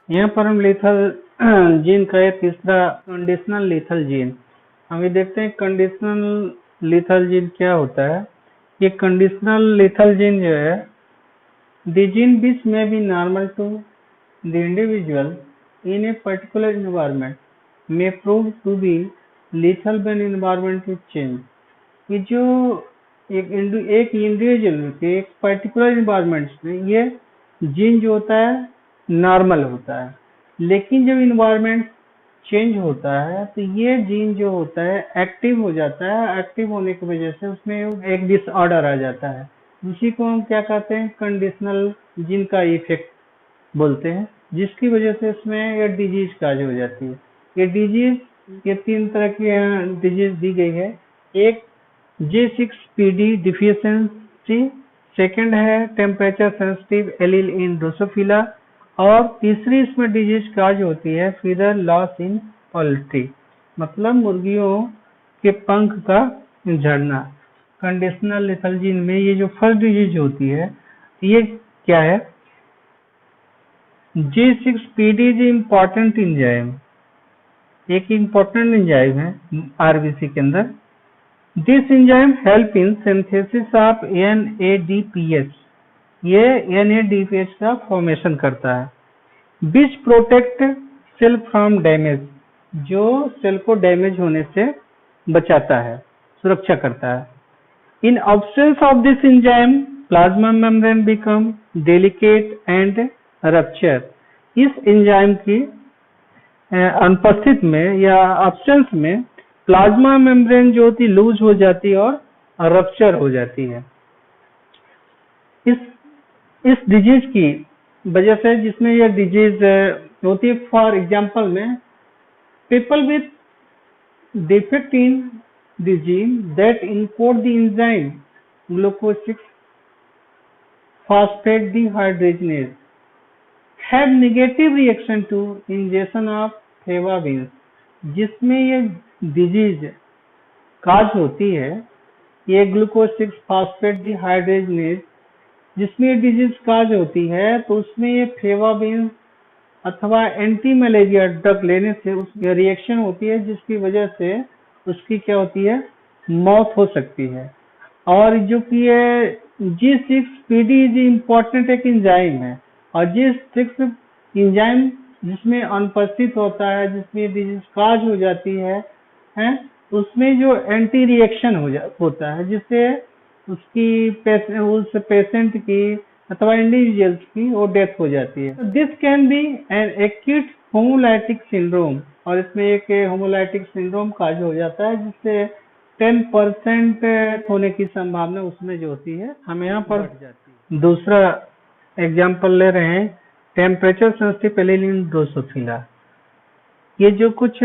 यहाँ पर हम लीथल जीन का ये तीसरा कंडीशनल लीथल जीन हम ये देखते हैं। कंडीशनल लीथल जीन क्या होता है? ये कंडीशनल लीथल जीन जो है, the gene which may be normal to the individual in a particular environment may prove to be lethal when environment is change। ये जो एक इंडिविजुअल के एक पर्टिकुलर इन्वायरमेंट में ये जीन जो होता है नॉर्मल होता है, लेकिन जब इन्वायरमेंट चेंज होता है तो ये जीन जो होता है एक्टिव हो जाता है। एक्टिव होने की वजह से उसमें एक डिसऑर्डर आ जाता है। इसी को हम क्या कहते हैं? कंडीशनल जीन का इफेक्ट बोलते हैं, जिसकी वजह से इसमें ये डिजीज काज हो जाती है। ये डिजीज, ये 3 तरह की डिजीज दी गई है। एक J6PD डिफिशियंसी, सेकंड है टेम्परेचर सेंसिटिव एलील इन ड्रोसोफिला, और तीसरी इसमें डिजीज काज होती है फीदर लॉस इन पोल्ट्री, मतलब मुर्गियों के पंख का झड़ना। कंडीशनल लीथल जीन में ये जो फर्स्ट डिजीज होती है ये क्या है? J6PD इज इम्पोर्टेंट एंजाइम, एक इम्पोर्टेंट एंजाइम है आरबीसी के अंदर। This enzyme help in synthesis of NADPH, ये NADPH का फॉर्मेशन करता है, which protect cell from damage, जो सेल को डैमेज होने से बचाता है, सुरक्षा करता है। In absence of this enzyme plasma membrane become delicate and rupture. इस एंजाइम की अनुपस्थित में या एब्सेंस में प्लाज्मा मेम्ब्रेन जो होती लूज हो जाती है और रप्चर हो जाती है। इस डिजीज की वजह से, जिसमें यह डिजीज होती है, फॉर एग्जांपल में people with defect in the gene that encode the enzyme glucose 6 phosphate dehydrogenase have negative reaction to ingestion of फेवाबीन्स, जिसमें ये डिजीज काज होती है। ये ग्लूकोज 6 फॉस्फेट डिहाइड्रोजनेज, जिसमें ये डिजीज काज होती है, तो उसमें ये फेवाबीन्स अथवा एंटी मलेरिया ड्रग लेने से उसकी रिएक्शन होती है, जिसकी वजह से उसकी क्या होती है? मौत हो सकती है। और जो कि ये G6PD इम्पोर्टेंट एक एंजाइम है, और G6 एंजाइम जिसमें अनुपस्थित होता है, जिसमें डिजीज काज हो जाती है, उसमें जो एंटी रिएक्शन होता है, जिससे उस पेशेंट की अथवा इंडिविजुअल्स की वो डेथ हो जाती है। This can be an acute homolytic syndrome, और इसमें एक होमोलाइटिक सिंड्रोम काज हो जाता है, जिससे 10% होने की संभावना उसमें जो होती है हमें यहाँ पर बढ़ जाती है। दूसरा एग्जाम्पल ले रहे हैं, टेम्परेचर सेंसिटिव एलील इन ड्रोसोफिला। ये जो कुछ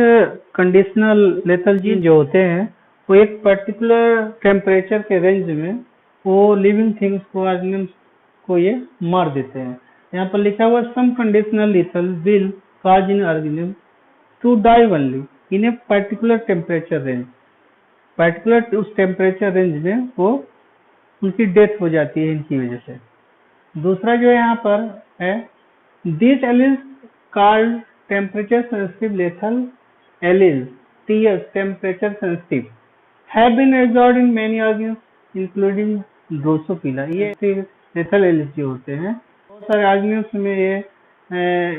कंडीशनल लेथल जीन जो होते हैं, वो एक पर्टिकुलर टेम्परेचर के रेंज में वो लिविंग थिंग्स को, ऑर्गेनिम्स को ये मार देते हैं। यहाँ पर लिखा हुआ some conditional lethal will cause in organism to die only in a particular temperature range. Particular उस टेम्परेचर रेंज में वो उनकी डेथ हो जाती है इनकी वजह से। दूसरा जो यहाँ पर है, this alleles called temperature sensitive lethal alleles, TS temperature sensitive, have been observed in many organisms including drosophila. ये लेथल एलील्स जो होते हैं बहुत सारे ऑर्गेनिम्स में ये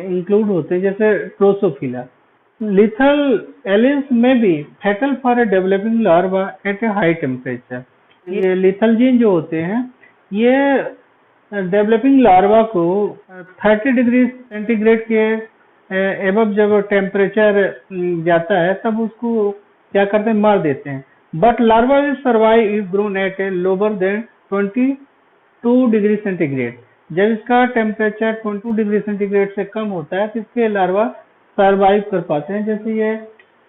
इंक्लूड होते हैं, जैसे Drosophila. Lethal alleles may be fatal for a developing larva at a high temperature। ये lethal जीन जो होते हैं, ये डेवलपिंग लार्वा को 30 डिग्री सेंटीग्रेड के एबव जब टेम्परेचर जाता है, तब उसको क्या करते हैं? मार देते हैं। But larva will survive if grown at a lower than 22 degree centigrade. जब इसका टेम्परेचर 22 डिग्री सेंटीग्रेड से कम होता है, तो इसके लार्वा सर्वाइव कर पाते हैं। जैसे ये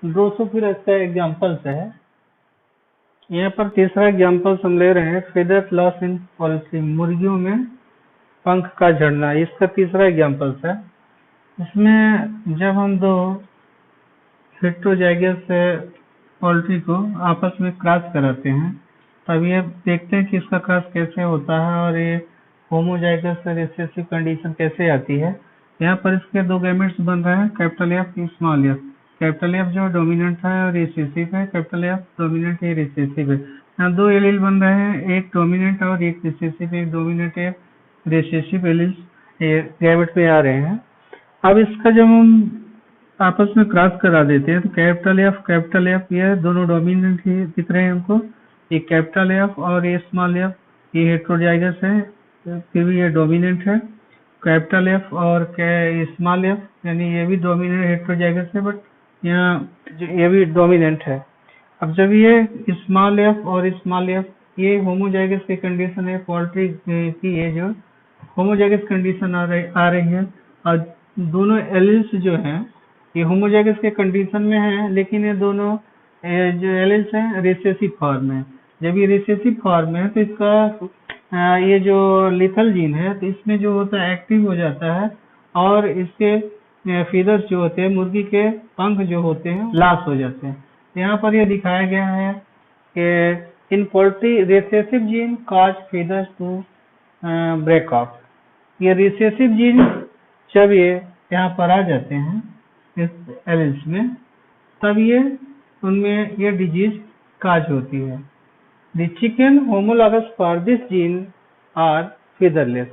ड्रोसोफिला इसका एग्जाम्पल है। यहाँ पर तीसरा एग्जाम्पल हम ले रहे हैं, फेदर लॉस इन पोल्ट्री, मुर्गियों में पंख का झड़ना। इसका तीसरा एग्जाम्पल है। इसमें जब हम दो हेटेरोजाइगस पोल्ट्री को आपस में क्रॉस कराते हैं, तब ये देखते हैं कि इसका क्रॉस कैसे होता है और ये होमोजाइगस रिसेसिव कंडीशन कैसे आती है। यहाँ पर इसके दो गैमेट्स बन रहे हैं, capital F small F. Capital F जो डोमिनेंट है और रिसेसिव है, कैपिटल एफ डोमिनेंट है रिसेसिव है। यहाँ दो एलील बन रहे हैं, एक डोमिनेंट और एक रिसेसिव, एक डोमिनेंट एक रिसेसिव एलील्स गैमेट में आ रहे हैं। अब इसका जब हम आपस में क्रॉस करा देते हैं तो कैपिटल एफ ये दोनों डोमिनेंट ही दिख रहे हैं हमको। ये कैपिटल एफ और ये स्मॉल एफ ये हेट्रोजाइगस है, फिर भी ये डोमिनेंट है। कैपिटल एफ और स्मॉल एफ यानी ये भी डोमिनेंट हेट्रोजाइगस है, बट यहाँ ये भी डोमिनेंट है। अब जब ये स्मॉल एफ और स्मॉल एफ ये होमोजाइगस की कंडीशन है, पोल्ट्री की ये जो होमोजाइगस कंडीशन आ रही है, और दोनों एलील्स जो हैं ये होमोजाइगस के कंडीशन में है, लेकिन ये दोनों जो एलील्स हैं रिसेसिव फॉर्म में। जब ये रिसेसिव फॉर्म में है तो इसका ये जो लिथल जीन है तो इसमें जो होता है एक्टिव हो जाता है, और इसके फीदर्स जो होते हैं, मुर्गी के पंख जो होते हैं लॉस हो जाते हैं। यहाँ पर ये दिखाया गया है कि in poultry recessive gene cause feathers to break off. ये रिसेसिव जीन जब ये यहाँ पर आ जाते हैं इस एलील्स में, तब ये उनमें ये डिजीज काज होती है। The chicken homologous for this gene are featherless।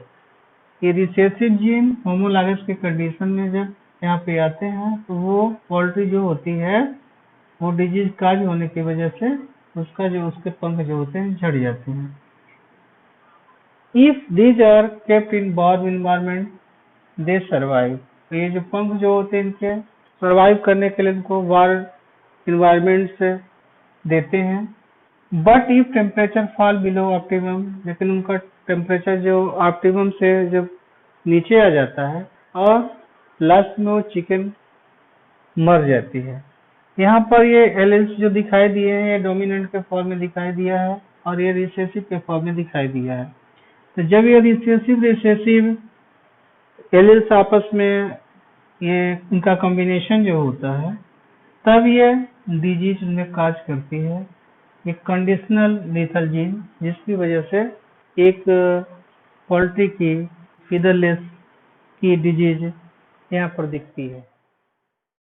ये रिसेसिव जीन होमोलॉगस के कंडीशन में जब यहाँ पे आते हैं तो वो पोल्ट्री जो होती है वो डिजीज काज होने की वजह से उसके पंख जो होते हैं झड़ जाते हैं। If these are kept in warm environment, they survive। तो ये जो पंख जो होते हैं इनके सर्वाइव करने के लिए इनको वार्म इन्वायरमेंट से देते हैं। But if temperature fall below optimum, लेकिन उनका टेम्परेचर जो ऑप्टिमम से जब नीचे आ जाता है और लास्ट में वो चिकन मर जाती है। यहाँ पर ये एलील्स जो दिखाई दिए हैं ये डोमिनेंट के फॉर्म में दिखाई दिया है और ये रिसेसिव के फॉर्म में दिखाई दिया है। तो जब ये रिसेसिव एलील्स आपस में ये उनका कॉम्बिनेशन जो होता है तब ये डिजीज उनमें काज करती है, एक कंडीशनल लीथल जीन, जिसकी वजह से एक पोल्ट्री की फीदरलेस की डिजीज यहाँ पर दिखती है।